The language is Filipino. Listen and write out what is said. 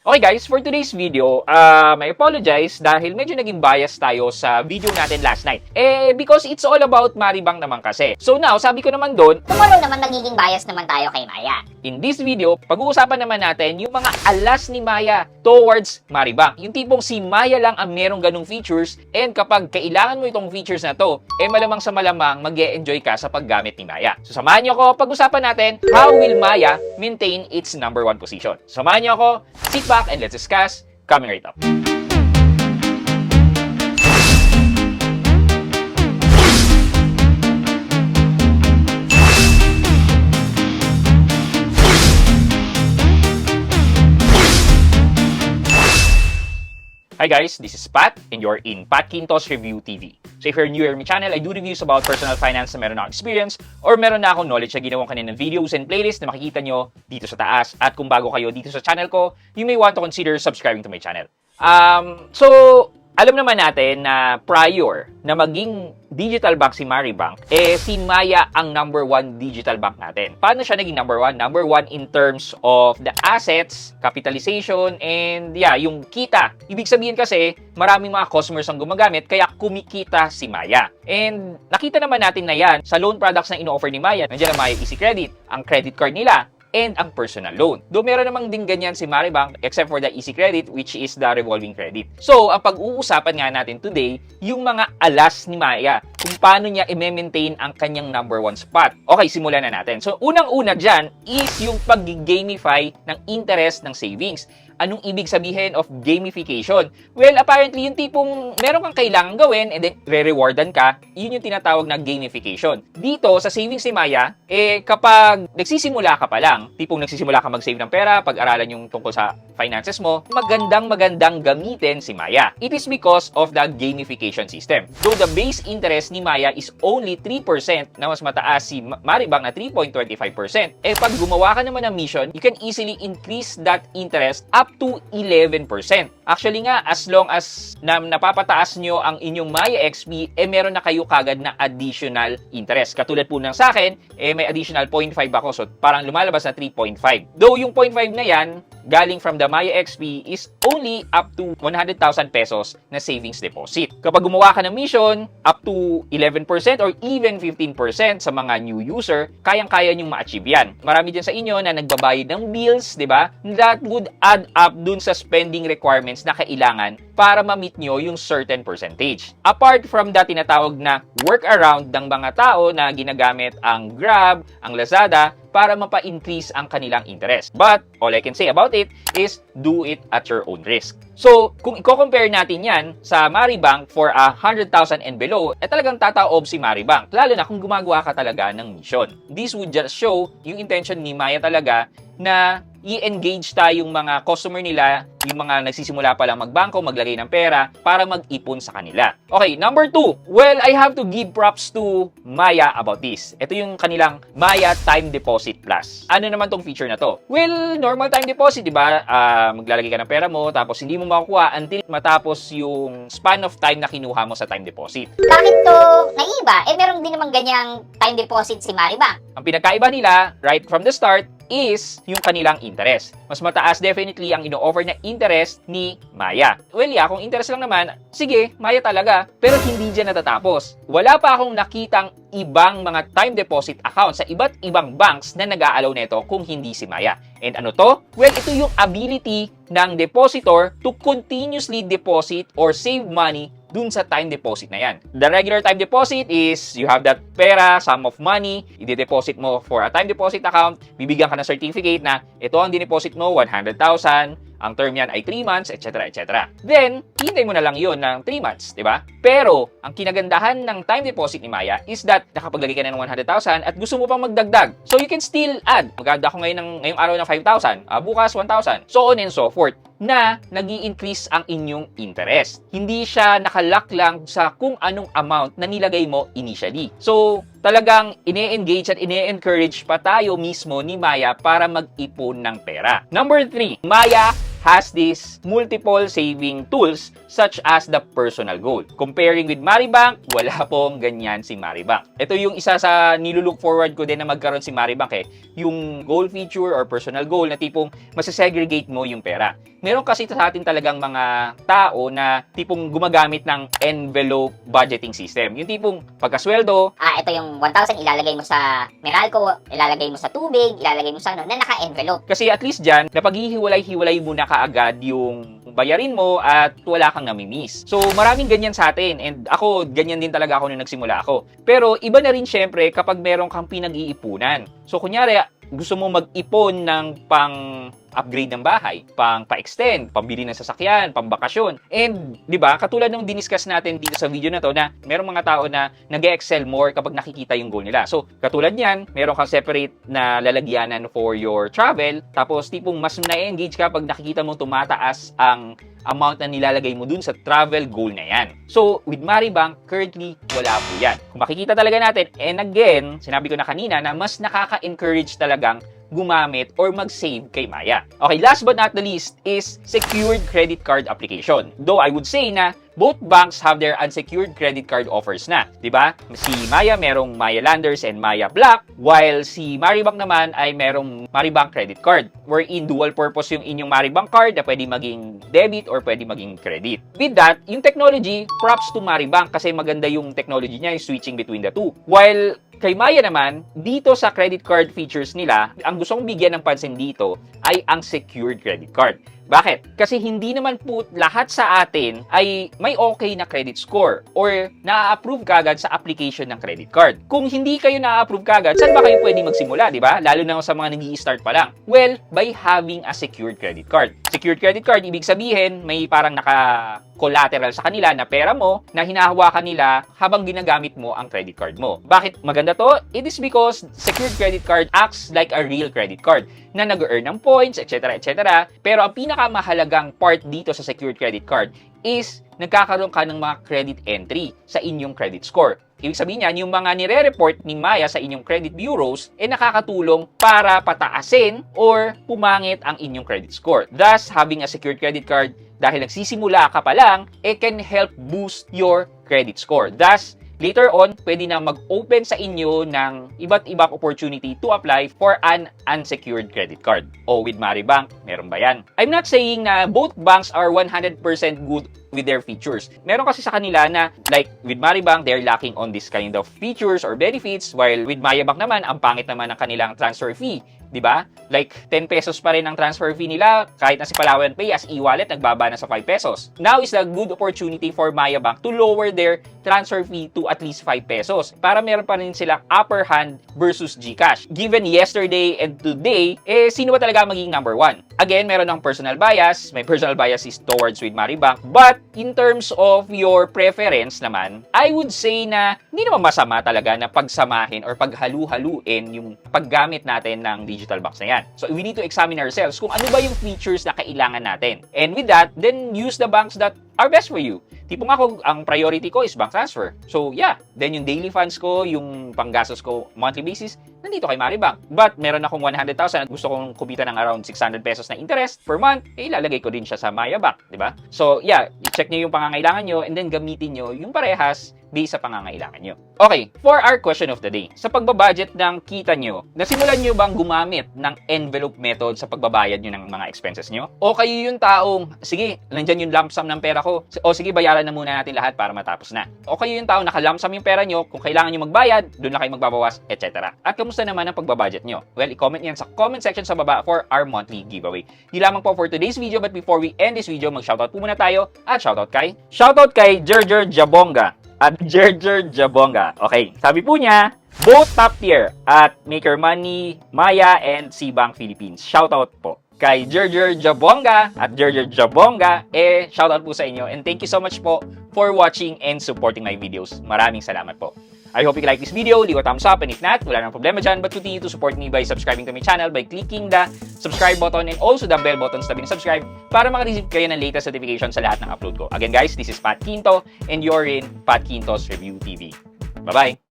Okay guys, for today's video, I apologize dahil medyo naging bias tayo sa video natin last night. Because it's all about Maribang naman kasi. So now, sabi ko naman doon, Tomorrow naman magiging bias naman tayo kay Maya. in this video, pag-uusapan naman natin yung mga alas ni Maya towards Maribang. Yung tipong si Maya lang ang merong ganung features and kapag kailangan mo itong features na to, malamang sa malamang mag-e-enjoy ka sa paggamit ni Maya. So samahan niyo ako, pag-usapan natin, how will Maya maintain its number 1 position. Samahan niyo ako, sit back and let's discuss coming right up. Hi guys, this is Pat and you're in Pat Quintos Review TV. So if you're new here in my channel, I do reviews about personal finance na meron akong experience or meron na akong knowledge na ginawang kaninang videos and playlists na makikita nyo dito sa taas. At kung bago kayo dito sa channel ko, you may want to consider subscribing to my channel. So, alam naman natin na prior na maging digital bank si Maribang, si Maya ang number 1 digital bank natin. Paano siya naging number 1? Number 1 in terms of the assets, capitalization, and yung kita. Ibig sabihin kasi, maraming mga customers ang gumagamit, kaya kumikita si Maya. And nakita naman natin na yan sa loan products na ino-offer ni Maya. Nandiyan ang Maya Easy Credit, ang credit card nila, and ang personal loan. Though meron namang din ganyan si Maribang except for the Easy Credit which is the revolving credit. So, ang pag-uusapan nga natin today, yung mga alas ni Maya, kung paano niya i-maintain ang kanyang number 1 spot. Okay, simulan na natin. So, unang-una dyan is yung pag-gamify ng interest ng savings. Anong ibig sabihin of gamification? Well, apparently, yung tipong meron kang kailangan gawin and then re-rewardan ka, yun yung tinatawag na gamification. Dito, sa savings ni Maya, kapag nagsisimula ka pa lang, tipong nagsisimula ka mag-save ng pera, pag-aralan yung tungkol sa finances mo, magandang gamitin si Maya. It is because of the gamification system. Though the base interest ni Maya is only 3%, na mas mataas si Maribang na 3.25%, pag gumawa ka naman ng mission, you can easily increase that interest up to 11%. Actually nga, as long as napapataas nyo ang inyong Maya XP, meron na kayo kagad na additional interest. Katulad po ng sa akin, may additional 0.5 ako, so parang lumalabas na 3.5. Though yung 0.5 na yan, galing from the Maya XP is only up to 100,000 pesos na savings deposit. Kapag gumawa ka ng mission, up to 11% or even 15% sa mga new user, kayang-kaya nyong ma-achieve yan. Marami dyan sa inyo na nagbabayad ng bills, di ba? That would add up dun sa spending requirements na kailangan para ma-meet nyo yung certain percentage. Apart from that, tinatawag na workaround ng mga tao na ginagamit ang Grab, ang Lazada, para mapa-increase ang kanilang interest. But, all I can say about it is do it at your own risk. So, kung i-compare natin yan sa Maribang for 100,000 and below, talagang tataob si Maribang. Lalo na kung gumagawa ka talaga ng mission. This would just show yung intention ni Maya talaga na i-engage tayong mga customer nila, yung mga nagsisimula pa lang magbangko, maglagay ng pera, para mag-ipon sa kanila. Okay, number 2. Well, I have to give props to Maya about this. Ito yung kanilang Maya Time Deposit Plus. Ano naman tong feature na to? Well, normal time deposit, di ba? Maglalagay ka ng pera mo, tapos hindi mo makukuha until matapos yung span of time na kinuha mo sa time deposit. Bakit to naiba? Meron din naman ganyang time deposit si Maribang. Ang pinagkaiba nila, right from the start, is yung kanilang interest. Mas mataas definitely ang ino-offer na interest ni Maya. Well, kung interest lang naman, sige, Maya talaga. Pero hindi dyan natatapos. Wala pa akong nakitang ibang mga time deposit accounts sa iba't ibang banks na nag-aalaw nito kung hindi si Maya. And ano to? Well, ito yung ability ng depositor to continuously deposit or save money dun sa time deposit na yan. The regular time deposit is you have that pera, sum of money, i-deposit mo for a time deposit account, bibigyan ka ng certificate na ito ang dineposit mo, 100,000, ang term yan ay 3 months, etc. etc. Then, hintay mo na lang yun ng 3 months, di ba? Pero, ang kinagandahan ng time deposit ni Maya is that nakapaglagay ka na ng 100,000 at gusto mo pang magdagdag. So, you can still add. Maganda ako ngayong araw ng 5,000, bukas 1,000, so on and so forth, na nag-i-increase ang inyong interest. Hindi siya nakalock lang sa kung anong amount na nilagay mo initially. So, talagang ine-engage at ine-encourage pa tayo mismo ni Maya para mag-ipon ng pera. Number 3, Maya has these multiple saving tools such as the personal goal. Comparing with Maribang, wala pong ganyan si Maribang. Ito yung isa sa nilulook forward ko din na magkaroon si Maribang yung goal feature or personal goal na tipong masasegregate mo yung pera. meron kasi sa atin talagang mga tao na tipong gumagamit ng envelope budgeting system. Yung tipong pagkasweldo, Ito yung 1,000, ilalagay mo sa Meralco, ilalagay mo sa tubig, ilalagay mo sa ano, na naka-envelope. kasi at least dyan, napaghihiwalay-hiwalay mo na kaagad yung bayarin mo at wala kang namimiss. So, maraming ganyan sa atin. And ako, ganyan din talaga ako nung nagsimula ako. Pero, iba na rin syempre kapag meron kang pinag-iipunan. So, kunyari, gusto mo mag-ipon ng pang-upgrade ng bahay, pang-pa-extend, pambili ng sasakyan, pambakasyon. And, di ba, katulad nung diniscuss natin dito sa video na to na merong mga tao na nag-excel more kapag nakikita yung goal nila. So, katulad niyan, meron kang separate na lalagyanan for your travel, tapos tipong mas na-engage ka pag nakikita mo tumataas ang amount na nilalagay mo dun sa travel goal na yan. So, with Maribank, currently, wala po yan. Kung makikita talaga natin, and again, sinabi ko na kanina na mas nakaka-encourage talagang gumamit or mag-save kay Maya. Okay, last but not the least is secured credit card application. Though I would say na both banks have their unsecured credit card offers na. Diba? Si Maya merong Maya Landers and Maya Black, while si Maribank naman ay merong Maribank credit card, wherein dual purpose yung inyong Maribank card na pwede maging debit or pwede maging credit. With that, yung technology, props to Maribank kasi maganda yung technology niya, yung switching between the two. While kay Maya naman, dito sa credit card features nila, ang gusto kong bigyan ng pansin dito ay ang secured credit card. Bakit? Kasi hindi naman po lahat sa atin ay may okay na credit score or na-approve kagad sa application ng credit card. Kung hindi kayo na-approve kagad, saan ba kayo pwede magsimula, di ba? Lalo na sa mga nag-i-start pa lang. Well, by having a secured credit card. Secured credit card, ibig sabihin, may parang naka-collateral sa kanila na pera mo na hinahawakan nila habang ginagamit mo ang credit card mo. Bakit maganda to? It is because secured credit card acts like a real credit card na nag-earn ng points, etc. etc. Pero ang pinakamahalagang part dito sa secured credit card is nagkakaroon ka ng mga credit entry sa inyong credit score. Ibig sabihin niyan, yung mga nire-report ni Maya sa inyong credit bureaus ay nakakatulong para pataasin or pumangit ang inyong credit score. Thus, having a secured credit card, dahil nagsisimula ka pa lang, it can help boost your credit score. Thus, later on, pwede na mag-open sa inyo ng iba't ibang opportunity to apply for an unsecured credit card. O with Maribank, meron ba yan? I'm not saying na both banks are 100% good with their features. Meron kasi sa kanila na like with Maribank, they're lacking on this kind of features or benefits, while with Mayabank naman, ang pangit naman ng kanilang transfer fee. Di ba? Like, 10 pesos pa rin ang transfer fee nila, kahit na si Palawan Pay as e-wallet, nagbaba na sa 5 pesos. Now is a good opportunity for Mayabank to lower their transfer fee to at least 5 pesos para meron pa rin silang upper hand versus GCash. Given yesterday and today, sino ba talaga magiging number 1? Again, meron ng personal bias. My personal bias is towards with Maribank. But in terms of your preference naman, I would say na hindi naman masama talaga na pagsamahin or paghalu-haluin yung paggamit natin ng digital box na yan. So, we need to examine ourselves kung ano ba yung features na kailangan natin. And with that, then use the banks that are best for you. Tipong ako, ang priority ko is bank transfer. So, yeah. Then, yung daily funds ko, yung panggastos ko monthly basis, nandito kay Maribank. But, meron akong 100,000 at gusto kong kumita ng around 600 pesos na interest per month, ilalagay ko din siya sa Mayabank, di ba? So, yeah. I-check nyo yung pangangailangan nyo and then gamitin nyo yung parehas based sa pangangailangan nyo. Okay, for our question of the day. Sa pagbabudget ng kita nyo, nasimulan nyo bang gumamit ng envelope method sa pagbabayad nyo ng mga expenses nyo? O kayo yung taong, sige, nandyan yung lump sum ng pera ko. O sige, bayaran na muna natin lahat para matapos na. O kayo yung taong naka-lump sum yung pera nyo, kung kailangan nyo magbayad, doon lang kayo magbabawas, etc. At kamusta naman ang pagbabudget nyo? Well, i-comment yan sa comment section sa baba for our monthly giveaway. Di lamang po for today's video, but before we end this video, mag-shoutout po muna tayo at shoutout kay Jerjer Jabonga. At Jerjer Jabonga. Okay, sabi po niya, both top tier at Make Your Money, Maya, and Cbank Philippines. Shoutout po kay Jerjer Jabonga at Jerjer Jabonga. Shoutout po sa inyo. And thank you so much po for watching and supporting my videos. Maraming salamat po. I hope you like this video, leave a thumbs up, and if not, wala nang problema dyan, but continue to support me by subscribing to my channel by clicking the subscribe button and also the bell button sa tabi ng subscribe para makareceive kayo ng latest notification sa lahat ng upload ko. Again guys, this is Pat Quinto and you're in Pat Quinto's Review TV. Bye-bye!